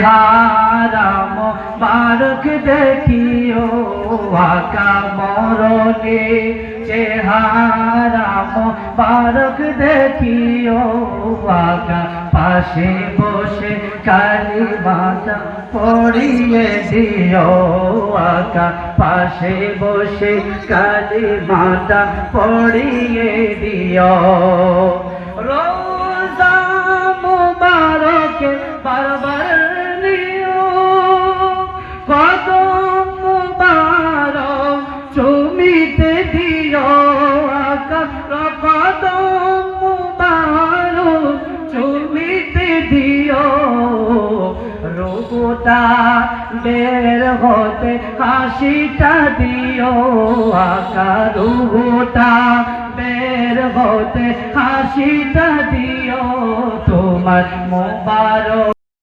হারাম বারক দেখিও আকা মরণে চেহারাম বারক দেখিও আকা পাশে বসে কালিমাটা পড়িয়ে দিও আকা পাশে বসে কালিমাটা পড়িয়ে দিও রোজা মুবারকে বারবার নিও কদম মুবারক চুমিতে দিও আকা কদম মুবারক চুমিতে দিও রূপটা বের হতে হাসিটা দিও আকা রূপটা বের হতে হাসিটা দিও তোমার মুবারক